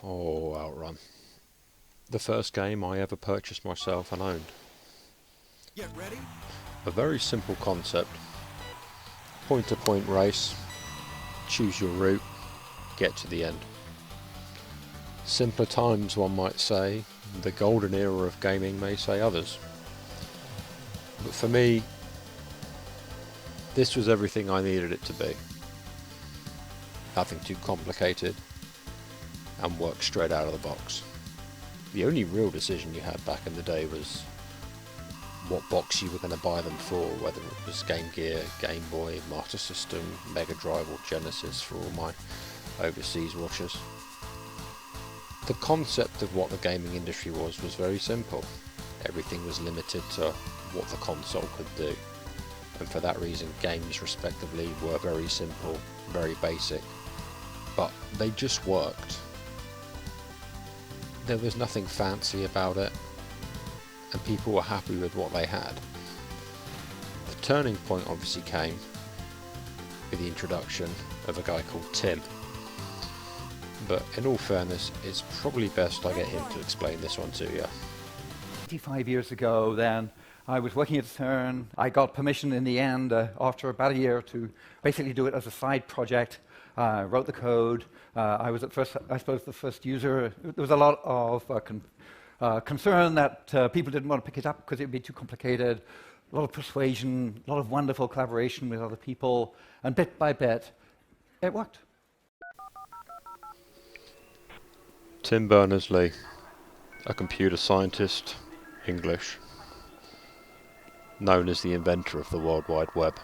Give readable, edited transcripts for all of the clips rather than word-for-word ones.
Oh, Outrun. The first game I ever purchased myself and owned. Get ready. A very simple concept. Point-to-point race. Choose your route. Get to the end. Simpler times, one might say. The golden era of gaming may say others. But for me, this was everything I needed it to be. Nothing too complicated, and worked straight out of the box. The only real decision you had back in the day was what box you were going to buy them for, whether it was Game Gear, Game Boy, Master System, Mega Drive or Genesis for all my overseas watchers. The concept of what the gaming industry was very simple. Everything was limited to what the console could do, and for that reason games respectively were very simple, very basic, but they just worked. There was nothing fancy about it, and people were happy with what they had. The turning point obviously came with the introduction of a guy called Tim. But in all fairness, it's probably best I get him to explain this one to you. 25 years ago then, I was working at CERN. I got permission in the end, after about a year, to basically do it as a side project. Wrote the code. I was at first, I suppose, the first user. There was a lot of concern that people didn't want to pick it up because it would be too complicated. A lot of persuasion, a lot of wonderful collaboration with other people, and bit by bit, it worked. Tim Berners-Lee, a computer scientist, English, known as the inventor of the World Wide Web.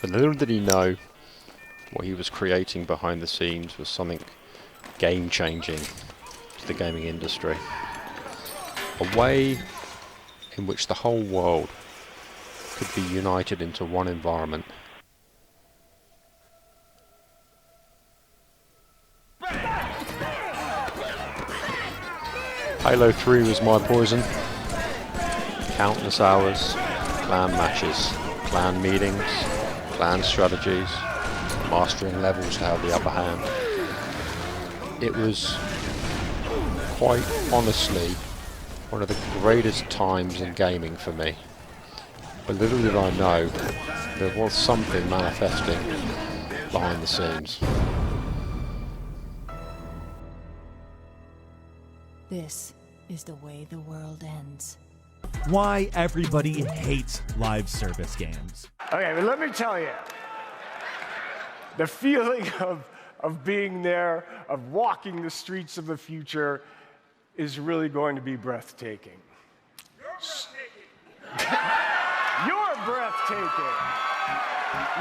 But little did he know what he was creating behind the scenes was something game-changing to the gaming industry. A way in which the whole world could be united into one environment. Halo 3 was my poison. Countless hours, clan matches, clan meetings, clan strategies, mastering levels to have the upper hand. It was quite honestly one of the greatest times in gaming for me. But little did I know, there was something manifesting behind the scenes. This is the way the world ends. Why everybody hates live service games. Okay, but let me tell you, the feeling of being there, of walking the streets of the future, is really going to be breathtaking. You're breathtaking.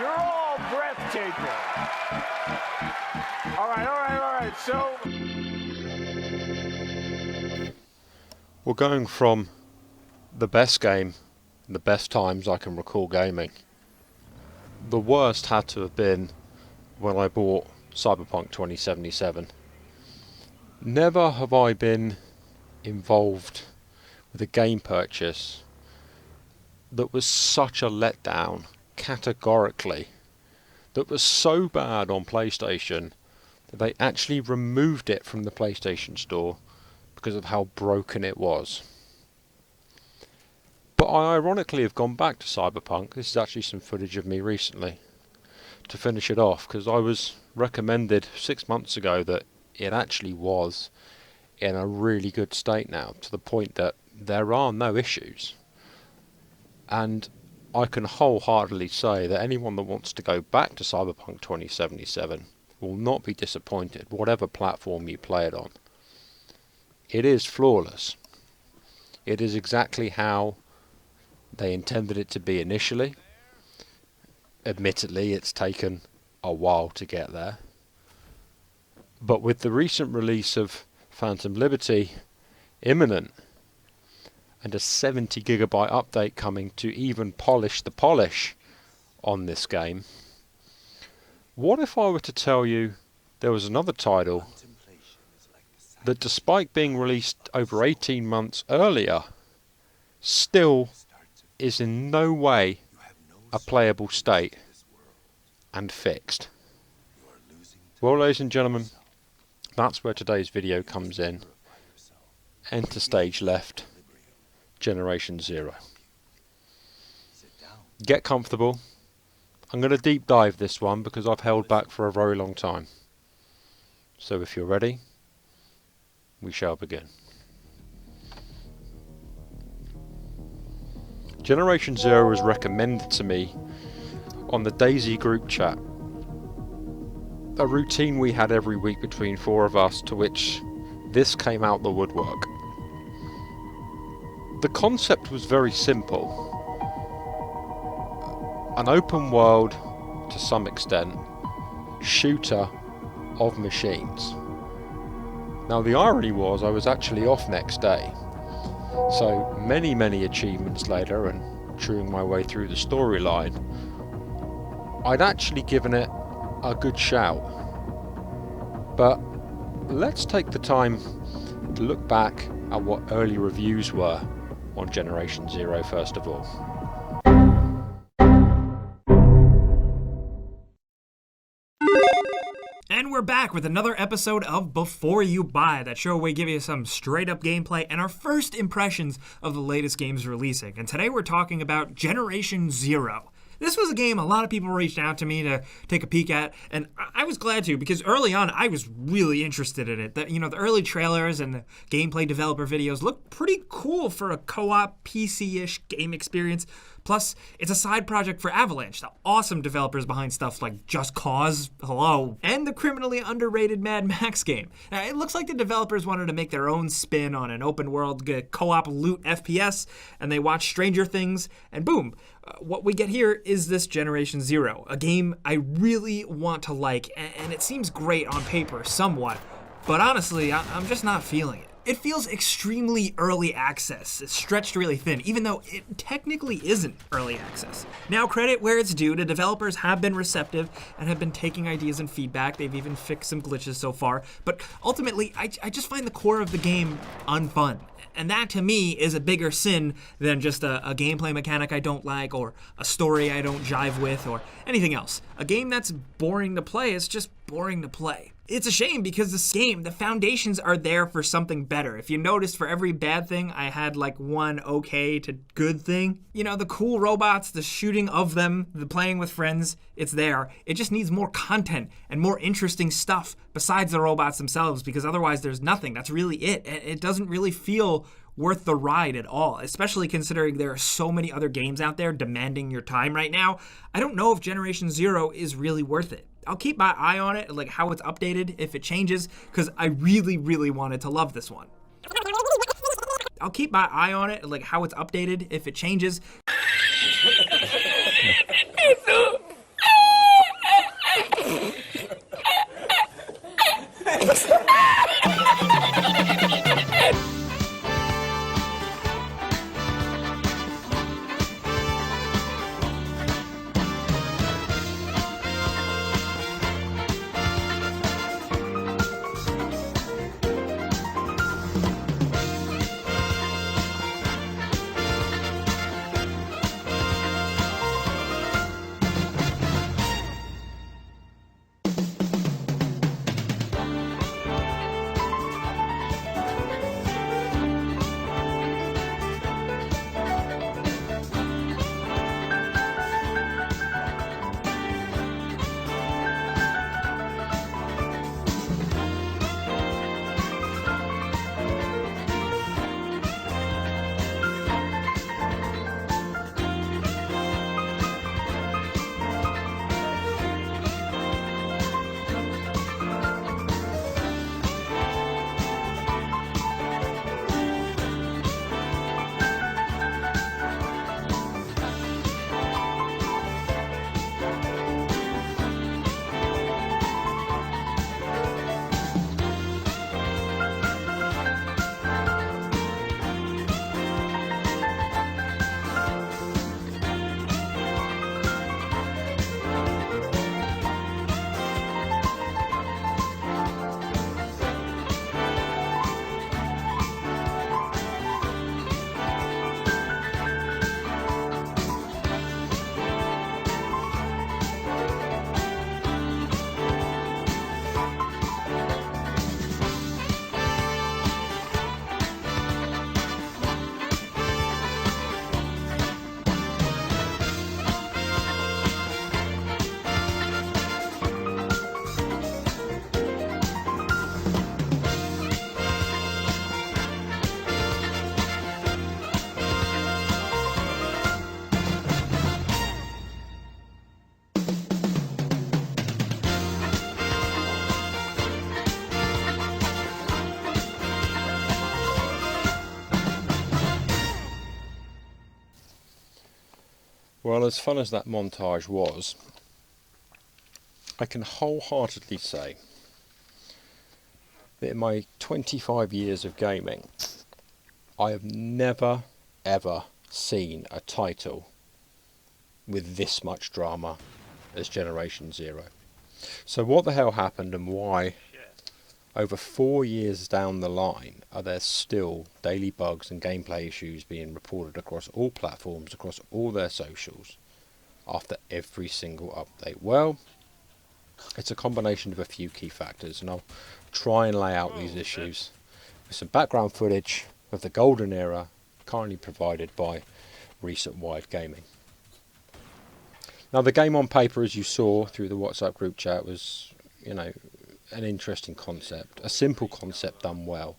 You're all breathtaking. All right, so... We're going from the best game, the best times I can recall gaming. The worst had to have been when I bought Cyberpunk 2077. Never have I been involved with a game purchase that was such a letdown, categorically, that was so bad on PlayStation that they actually removed it from the PlayStation Store because of how broken it was. But I ironically have gone back to Cyberpunk. This is actually some footage of me recently to finish it off, because I was recommended 6 months ago that it actually was in a really good state now, to the point that there are no issues. And I can wholeheartedly say that anyone that wants to go back to Cyberpunk 2077 will not be disappointed, whatever platform you play it on. It is flawless. It is exactly how they intended it to be initially. Admittedly, it's taken a while to get there. But with the recent release of Phantom Liberty imminent, and a 70 gigabyte update coming to even polish the polish on this game, what if I were to tell you there was another title that, despite being released over 18 months earlier, still is in no way a playable state and fixed? Well, ladies and gentlemen, That's where today's video comes in. Enter stage left, Generation 0. Get comfortable. I'm going to deep dive this one because I've held back for a very long time. So if you're ready, we shall begin. Generation 0 was recommended to me on the DayZ group chat. A routine we had every week between 4 of us, to which this came out the woodwork. The concept was very simple. An open world, to some extent, shooter of machines. Now the irony was I was actually off next day. So many achievements later, and chewing my way through the storyline, I'd actually given it a good shout. But let's take the time to look back at what early reviews were on Generation 0 first of all. And we're back with another episode of Before You Buy, that show where we give you some straight-up gameplay and our first impressions of the latest games releasing. And today we're talking about Generation 0. This was a game a lot of people reached out to me to take a peek at, and I was glad to, because early on I was really interested in it. The early trailers and the gameplay developer videos looked pretty cool for a co-op PC-ish game experience. Plus, it's a side project for Avalanche, the awesome developers behind stuff like Just Cause, hello, and the criminally underrated Mad Max game. Now, it looks like the developers wanted to make their own spin on an open-world co-op loot FPS, and they watched Stranger Things, and boom, what we get here is this Generation 0, a game I really want to like, and it seems great on paper somewhat, but honestly, I'm just not feeling it. It feels extremely early access. It's stretched really thin, even though it technically isn't early access. Now, credit where it's due. The developers have been receptive and have been taking ideas and feedback. They've even fixed some glitches so far. But ultimately, I just find the core of the game unfun. And that, to me, is a bigger sin than just a gameplay mechanic I don't like, or a story I don't jive with, or anything else. A game that's boring to play is just boring to play. It's a shame because this game, the foundations are there for something better. If you notice, for every bad thing, I had like one okay to good thing. You know, the cool robots, the shooting of them, the playing with friends, it's there. It just needs more content and more interesting stuff besides the robots themselves, because otherwise there's nothing. That's really it. It doesn't really feel worth the ride at all, especially considering there are so many other games out there demanding your time right now. I don't know if Generation 0 is really worth it. I'll keep my eye on it, like how it's updated, if it changes, because I really wanted to love this one. I'll keep my eye on it, like how it's updated, if it changes. Well, as fun as that montage was, I can wholeheartedly say that in my 25 years of gaming, I have never, ever seen a title with this much drama as Generation Zero. So what the hell happened, and why, over 4 years down the line, are there still daily bugs and gameplay issues being reported across all platforms, across all their socials, after every single update? Well, it's a combination of a few key factors, and I'll try and lay out these issues with some background footage of the golden era currently provided by Recent Wide Gaming. Now, the game on paper, as you saw through the WhatsApp group chat, was, an interesting concept. A simple concept done well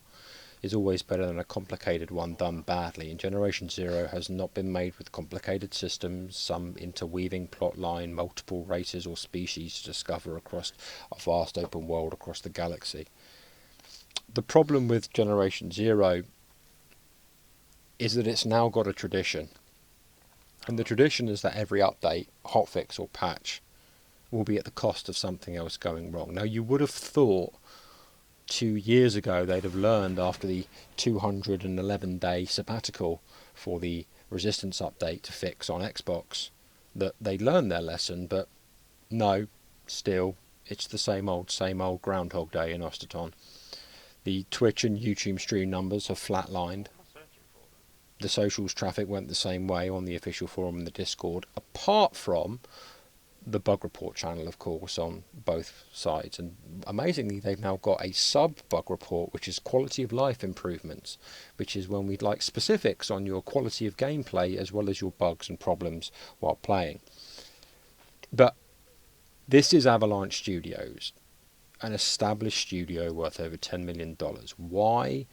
is always better than a complicated one done badly, and Generation Zero has not been made with complicated systems, some interweaving plot line, multiple races or species to discover across a vast open world across the galaxy. The problem with Generation Zero is that it's now got a tradition, and the tradition is that every update, hotfix or patch will be at the cost of something else going wrong. Now, you would have thought 2 years ago they'd have learned, after the 211-day sabbatical for the Resistance update to fix on Xbox, that they'd learned their lesson, but no, still, it's the same old Groundhog Day in Osterton. The Twitch and YouTube stream numbers have flatlined. The socials traffic went the same way on the official forum and the Discord, apart from the bug report channel, of course, on both sides. And amazingly, they've now got a sub-bug report, which is quality of life improvements, which is when we'd like specifics on your quality of gameplay as well as your bugs and problems while playing. But this is Avalanche Studios, an established studio worth over $10 million. Why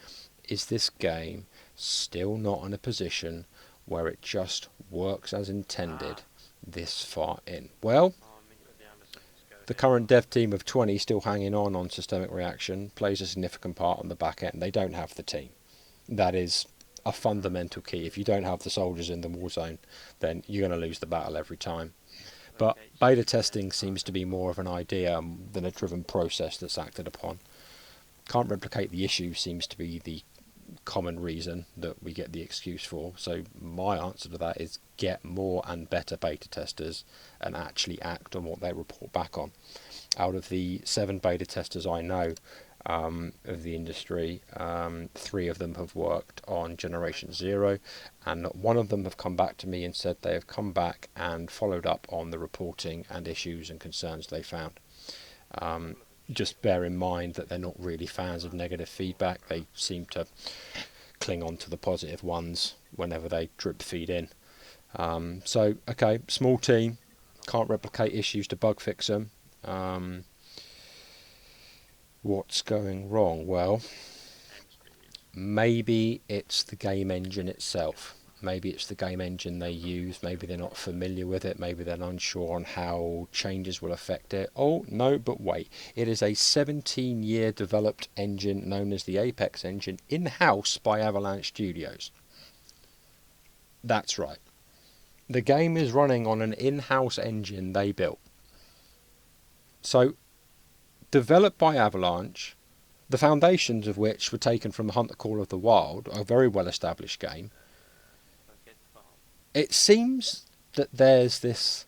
is this game still not in a position where it just works as intended this far in? Well, the current dev team of 20 still hanging on Systemic Reaction plays a significant part on the back end. They don't have the team. That is a fundamental key. If you don't have the soldiers in the war zone, then you're going to lose the battle every time. But beta testing seems to be more of an idea than a driven process that's acted upon. Can't replicate the issue seems to be the common reason that we get the excuse for. So my answer to that is get more and better beta testers and actually act on what they report back on. Out of the 7 beta testers I know of the industry, 3 of them have worked on Generation Zero, and 1 of them have come back to me and said they have come back and followed up on the reporting and issues and concerns they found. Just bear in mind that they're not really fans of negative feedback. They seem to cling on to the positive ones whenever they drip feed in. So, okay, small team, can't replicate issues to bug fix them. What's going wrong? Well, maybe it's the game engine itself. Maybe it's the game engine they use. Maybe they're not familiar with it. Maybe they're unsure on how changes will affect it. Oh, no, but wait. It is a 17-year developed engine known as the Apex engine in-house by Avalanche Studios. That's right. The game is running on an in-house engine they built. So, developed by Avalanche, the foundations of which were taken from The Hunt, the Call of the Wild, a very well-established game. It seems that there's this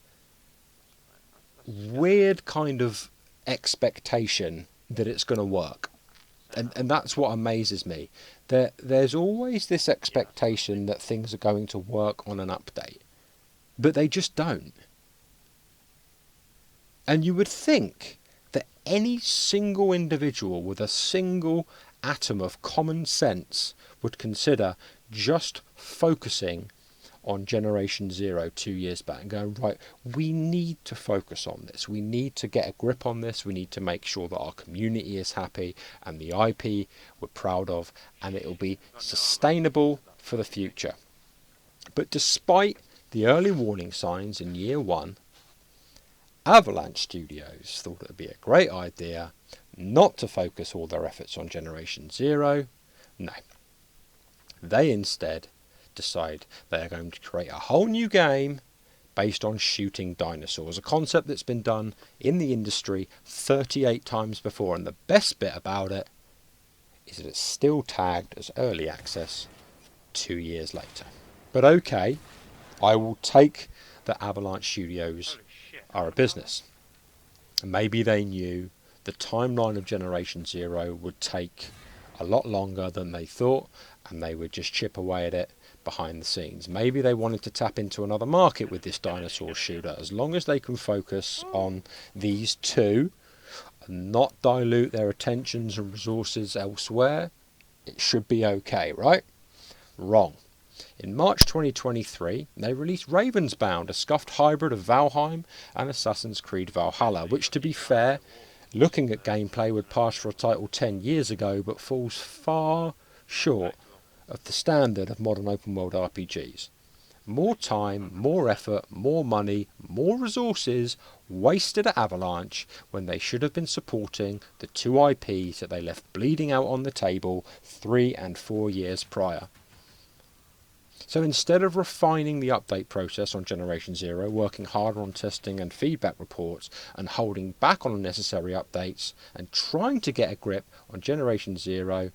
weird kind of expectation that it's going to work. And that's what amazes me. There's always this expectation that things are going to work on an update. But they just don't. And you would think that any single individual with a single atom of common sense would consider just focusing on Generation Zero 2 years back and going, right, we need to focus on this. We need to get a grip on this. We need to make sure that our community is happy and the IP we're proud of, and it will be sustainable for the future. But despite the early warning signs in year 1, Avalanche Studios thought it would be a great idea not to focus all their efforts on Generation Zero. No. They instead decide they are going to create a whole new game based on shooting dinosaurs, a concept that's been done in the industry 38 times before, and the best bit about it is that it's still tagged as early access 2 years later. But okay, I will take that Avalanche Studios are a business. Maybe they knew the timeline of Generation Zero would take a lot longer than they thought, and they would just chip away at it behind the scenes. Maybe they wanted to tap into another market with this dinosaur shooter. As long as they can focus on these two and not dilute their attentions and resources elsewhere, it should be okay, right? Wrong. In March 2023, they released Ravensbound, a scuffed hybrid of Valheim and Assassin's Creed Valhalla, which, to be fair, looking at gameplay would pass for a title 10 years ago, but falls far short of the standard of modern open world RPGs. More time, more effort, more money, more resources wasted at Avalanche when they should have been supporting the two IPs that they left bleeding out on the table 3 and 4 years prior. So instead of refining the update process on Generation Zero, working harder on testing and feedback reports, and holding back on unnecessary updates, and trying to get a grip on Generation Zero,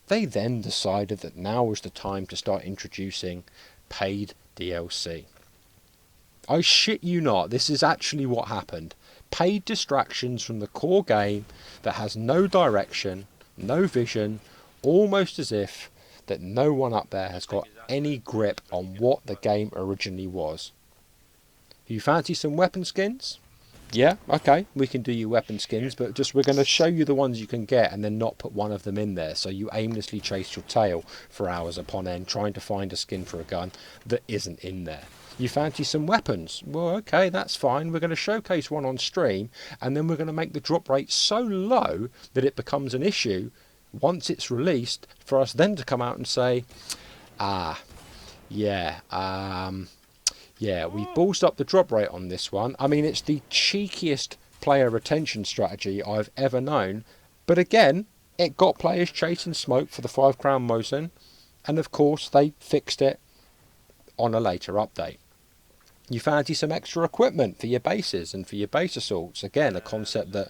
they then decided that now was the time to start introducing paid DLC. I shit you not, this is actually what happened. Paid distractions from the core game that has no direction, no vision, almost as if that no one up there has got any grip on what the game originally was. You fancy some weapon skins? Yeah, okay, we can do you weapon skins, but just we're going to show you the ones you can get and then not put one of them in there, so you aimlessly chase your tail for hours upon end trying to find a skin for a gun that isn't in there. You fancy some weapons? Well, okay, that's fine. We're going to showcase one on stream, and then we're going to make the drop rate so low that it becomes an issue once it's released, for us then to come out and say, yeah, we ballsed up the drop rate on this one. I mean, it's the cheekiest player retention strategy I've ever known. But again, it got players chasing smoke for the 5 Crown Mosin, and of course they fixed it on a later update. You fancy some extra equipment for your bases and for your base assaults. Again, a concept that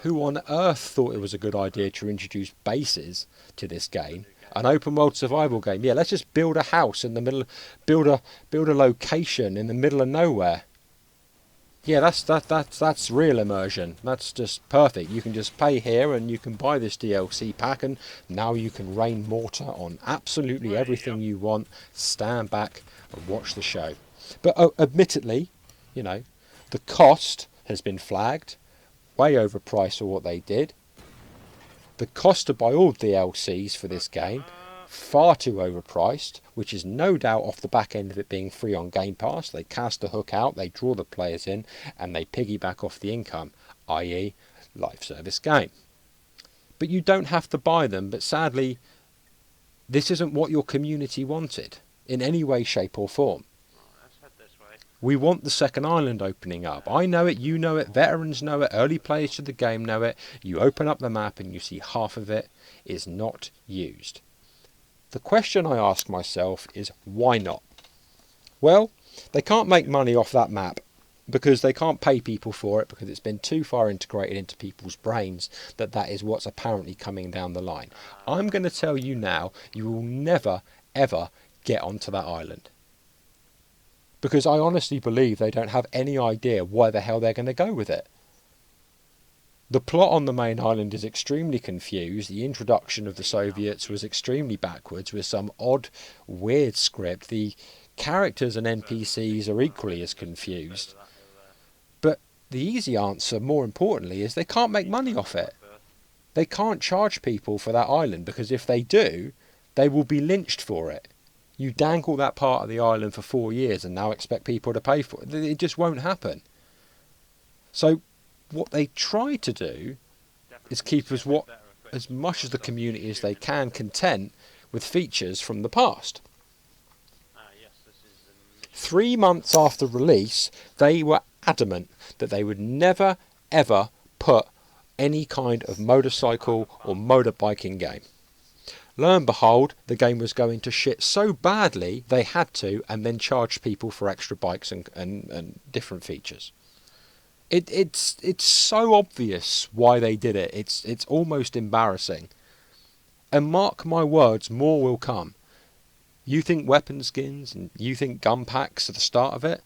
who on earth thought it was a good idea to introduce bases to this game? An open world survival game. Yeah, let's just build a house in the middle, build a location in the middle of nowhere. Yeah, that's real immersion. That's just perfect. You can just pay here and you can buy this DLC pack, and now you can rain mortar on absolutely everything you want. Stand back and watch the show. But admittedly, you know, the cost has been flagged. Way overpriced for what they did. The cost to buy all DLCs for this game, far too overpriced, which is no doubt off the back end of it being free on Game Pass. They cast the hook out, they draw the players in, and they piggyback off the income, i.e. live service game. But you don't have to buy them, but sadly, this isn't what your community wanted, in any way, shape or form. We want the second island opening up. I know it, you know it, veterans know it, early players to the game know it. You open up the map and you see half of it is not used. The question I ask myself is, why not? Well, they can't make money off that map because they can't pay people for it, because it's been too far integrated into people's brains that is what's apparently coming down the line. I'm going to tell you now, you will never, ever get onto that island. Because I honestly believe they don't have any idea where the hell they're going to go with it. The plot on the main island is extremely confused. The introduction of the Soviets was extremely backwards with some odd, weird script. The characters and NPCs are equally as confused. But the easy answer, more importantly, is they can't make money off it. They can't charge people for that island, because if they do, they will be lynched for it. You dangle that part of the island for 4 years and now expect people to pay for it. It just won't happen. So what they try to do is keep as much as the community as they can content with features from the past. 3 months after release, they were adamant that they would never ever put any kind of motorcycle or motorbiking game. Lo and behold, the game was going to shit so badly they had to, and then charged people for extra bikes and different features. It's so obvious why they did it. It's almost embarrassing. And mark my words, more will come. You think weapon skins and you think gun packs are the start of it?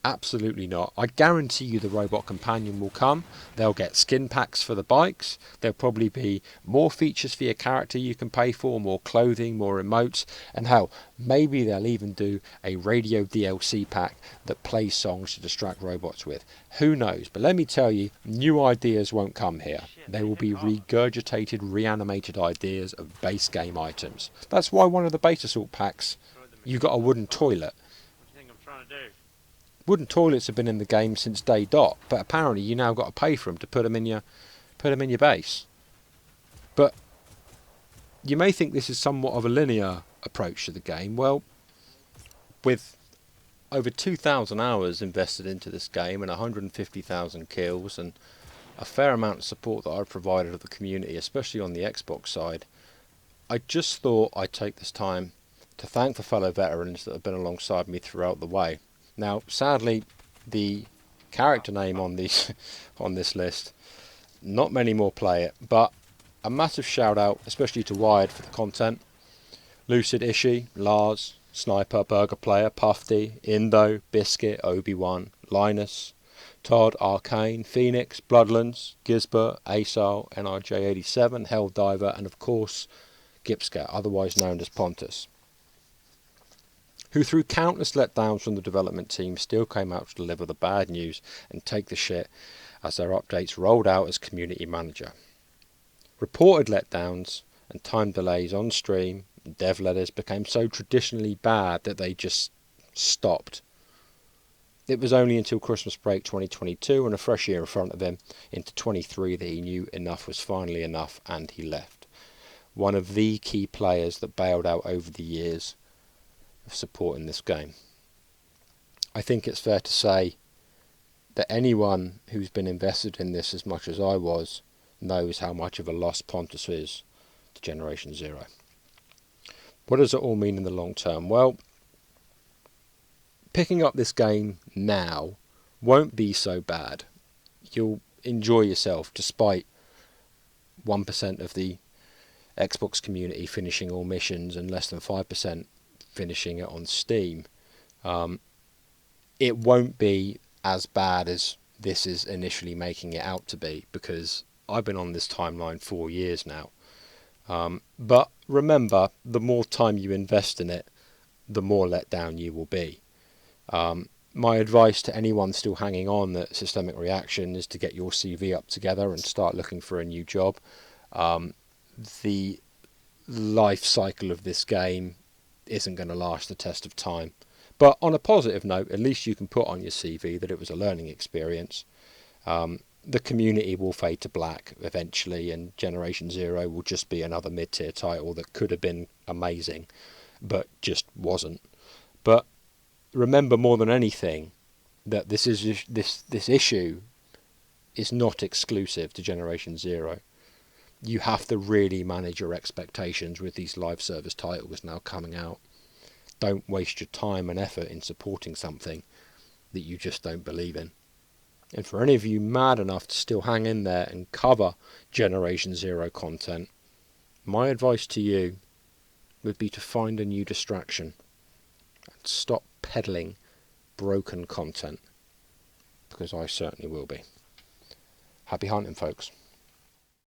Absolutely not. I guarantee you the robot companion will come. They'll get skin packs for the bikes. There'll probably be more features for your character you can pay for, more clothing, more emotes, and hell, maybe they'll even do a radio DLC pack that plays songs to distract robots with. Who knows? But let me tell you, new ideas won't come here. They will be regurgitated, reanimated ideas of base game items. That's why one of the beta salt packs, you got a wooden toilet. What do you think I'm trying to do? Wooden toilets have been in the game since day dot, but apparently you now got to pay for them to put them in your base. But you may think this is somewhat of a linear approach to the game. Well, with over 2,000 hours invested into this game and 150,000 kills and a fair amount of support that I've provided to the community, especially on the Xbox side, I just thought I'd take this time to thank the fellow veterans that have been alongside me throughout the way. Now, sadly, the character name on this list, not many more play it, but a massive shout out, especially to Wired for the content. Lucid Ishii, Lars, Sniper, Burger Player, Puffy, Indo, Biscuit, Obi-Wan, Linus, Todd, Arcane, Phoenix, Bloodlands, Gisbert, Asal, NRJ87, Helldiver, and of course, Gipscat, otherwise known as Pontus, who through countless letdowns from the development team still came out to deliver the bad news and take the shit as their updates rolled out as community manager. Reported letdowns and time delays on stream and dev letters became so traditionally bad that they just stopped. It was only until Christmas break 2022 and a fresh year in front of him into 23 that he knew enough was finally enough and he left. One of the key players that bailed out over the years of supporting this game. I think it's fair to say that anyone who's been invested in this as much as I was knows how much of a loss Pontus is to Generation Zero. What does it all mean in the long term? Well, picking up this game now won't be so bad. You'll enjoy yourself despite 1% of the Xbox community finishing all missions and less than 5% finishing it on Steam. It won't be as bad as this is initially making it out to be, because I've been on this timeline 4 years now. But remember, the more time you invest in it, the more let down you will be. My advice to anyone still hanging on at Systemic Reaction is to get your CV up together and start looking for a new job. The life cycle of this game isn't going to last the test of time. But on a positive note, at least you can put on your CV that it was a learning experience. The community will fade to black eventually, and Generation Zero will just be another mid-tier title that could have been amazing, but just wasn't. But remember more than anything that this issue is not exclusive to Generation Zero. You have to really manage your expectations with these live service titles now coming out. Don't waste your time and effort in supporting something that you just don't believe in. And for any of you mad enough to still hang in there and cover Generation Zero content, my advice to you would be to find a new distraction and stop peddling broken content, because I certainly will be. Happy hunting, folks.